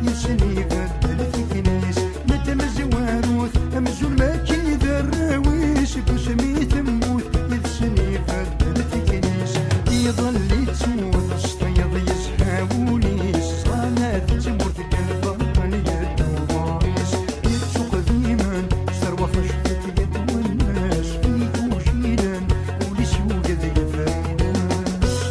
يسني بدل في كنيس نتمزواروث أمزول ما كيذا الراويش بوسمي تموت يسني بدل في كنيس يظل يتسوض الصيد يسحاولي صلاة تموت كالبطن يدوضايس يتسوق ذيما سروى خشفت يد والناس فيك وشيلا ولسوق ذي فايناس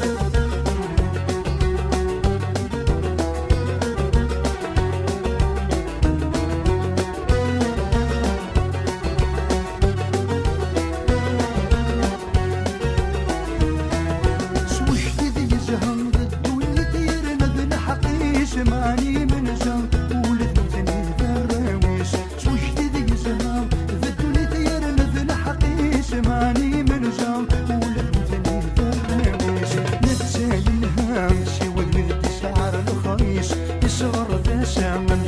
ماني من زم ولد مثني ذراويس سوش ذي زمان ذدني ثير مثل حقيس ماني من زم ولد مثني ذراويس نتسايل الهام سوى ذي شعر الخيس يصغر ذا سامن